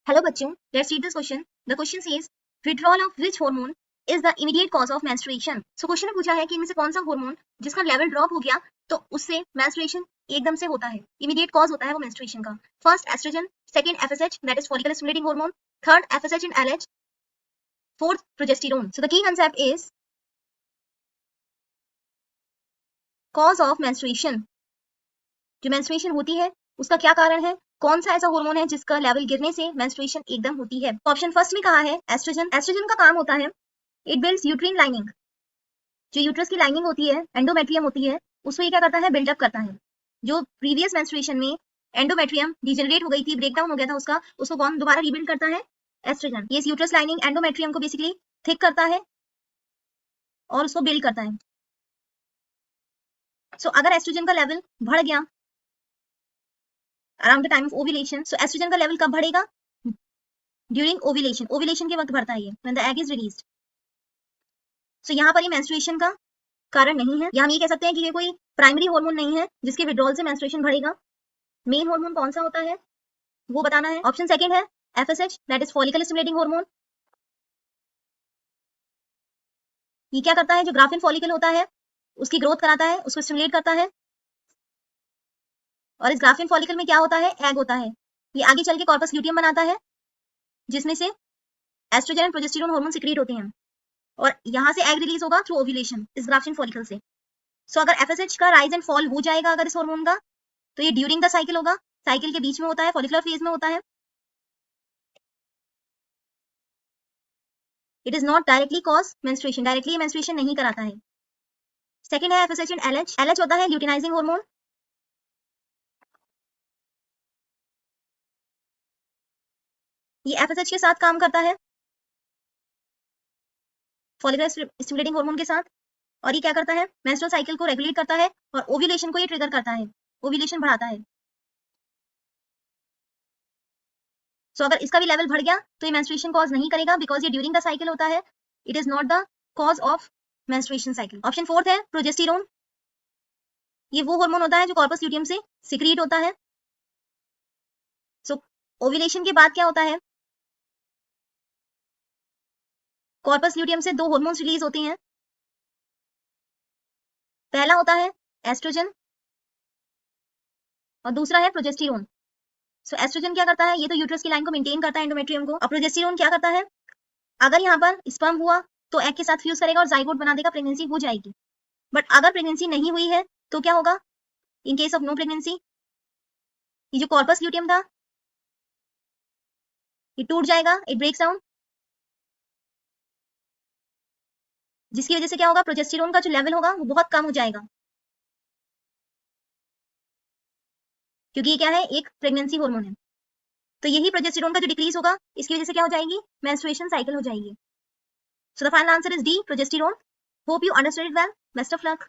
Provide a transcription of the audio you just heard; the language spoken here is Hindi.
हेलो बच्चों, let's read this question. The question says withdrawal of which hormone is the immediate cause of menstruation. So question में पूछा है कि इनमें से कौन सा हार्मोन जिसका लेवल ड्रॉप हो गया तो उससे मेंस्ट्रुएशन एकदम से होता है, इमीडिएट कॉज होता है वो मेंस्ट्रुएशन का। First estrogen, second FSH that is follicle stimulating hormone, third FSH and LH, fourth progesterone. So the key concept is cause of menstruation. जो मेंस्ट्रुएशन होती है उसका क्या कारण है, कौन सा ऐसा हार्मोन है जिसका लेवल गिरने से मेंस्ट्रुएशन एकदम होती है। ऑप्शन फर्स्ट में कहा है एस्ट्रोजन। एस्ट्रोजन का काम होता है इट बिल्ड्स यूट्रीन लाइनिंग। जो यूट्रस की लाइनिंग होती है, एंडोमेट्रियम होती है, उसको ये क्या करता है, बिल्डअप करता है। जो प्रीवियस मेंस्ट्रुएशन में एंडोमेट्रियम डिजेनरेट हो गई थी, ब्रेकडाउन हो गया था उसको कौन दोबारा रीबिल्ड करता है, एस्ट्रोजन। ये यूट्रस लाइनिंग एंडोमेट्रियम को बेसिकली थिक करता है और उसको बिल्ड करता है। सो अगर एस्ट्रोजन का लेवल बढ़ गया around the time of ovulation, so estrogen का लेवल कब बढ़ेगा, ड्यूरिंग ओव्यूलेशन। ओव्यूलेशन के वक्त बढ़ता है ये, when the egg is released. So यहाँ पर ये मेंस्ट्रुएशन का कारण नहीं है, या हम ये कह सकते हैं कि ये कोई प्राइमरी हार्मोन नहीं है जिसके विड्रॉल से मेंस्ट्रुएशन बढ़ेगा। मेन हार्मोन कौन सा होता है वो बताना है। ऑप्शन सेकंड है FSH that is follicle stimulating hormone. ये क्या करता है, जो ग्राफिन फॉलिकल होता है उसकी ग्रोथ कराता है, उसको स्टिमुलेट करता है। और इस ग्राफिन फॉलिकल में क्या होता है, एग होता है। ये आगे चल के कॉर्पस ल्यूटियम बनाता है जिसमें से estrogen and progesterone hormone secrete होते हैं और यहाँ से एग रिलीज होगा थ्रू ओव्यूलेशन इस ग्राफिन फॉलिकल से। सो अगर एफएसएच का राइज एंड फॉल हो जाएगा अगर इस हार्मोन का, तो ये ड्यूरिंग द साइकिल होगा, साइकिल के बीच में होता है, फॉलिकुलर फेज में होता है। It is not directly cause menstruation, directly menstruation नहीं कराता है। सेकंड है एफएसएच एंड एलएच। एलएच होता है ल्यूटिनाइजिंग हार्मोन। ये एफएसएच के साथ काम करता है, फॉलिकुलर स्टिमुलेटिंग हार्मोन के साथ। और ये क्या करता है, मेंस्ट्रुअल साइकिल को रेगुलेट करता है और ओव्यूलेशन को ये ट्रिगर करता है, ओव्यूलेशन बढ़ाता है। सो अगर इसका भी लेवल बढ़ गया तो ये मेंस्ट्रुएशन कॉज नहीं करेगा बिकॉज ये ड्यूरिंग द साइकिल होता है। It is not the cause of menstruation cycle. Option fourth है प्रोजेस्टेरोन। ये वो हार्मोन होता है जो कॉर्पस ल्यूटियम से सिक्रीट होता है। सो ओव्यूलेशन के बाद क्या होता है, कॉर्पस ल्यूटियम से दो हार्मोन्स रिलीज होते हैं। पहला होता है एस्ट्रोजन और दूसरा है प्रोजेस्टेरोन। सो एस्ट्रोजन क्या करता है, ये तो यूट्रस की लाइन को मेंटेन करता है, एंडोमेट्रियम को। और प्रोजेस्टेरोन क्या करता है, अगर यहाँ पर स्पर्म हुआ तो एग के साथ फ्यूज करेगा और जाइगोट बना देगा, प्रेगनेंसी हो जाएगी। बट अगर प्रेगनेंसी नहीं हुई है तो क्या होगा, in case of no pregnancy, ये जो कॉर्पस ल्यूटियम था ये टूट जाएगा, इट ब्रेक्स डाउन, जिसकी वजह से क्या होगा, प्रोजेस्टेरोन का जो लेवल होगा वो बहुत कम हो जाएगा, क्योंकि ये क्या है, एक प्रेगनेंसी हार्मोन है। तो यही प्रोजेस्टेरोन का जो डिक्रीज होगा इसकी वजह से क्या हो जाएगी, मेंस्ट्रुएशन साइकिल हो जाएगी। So the final answer is D, progesterone. Hope you understood it well. Best of luck.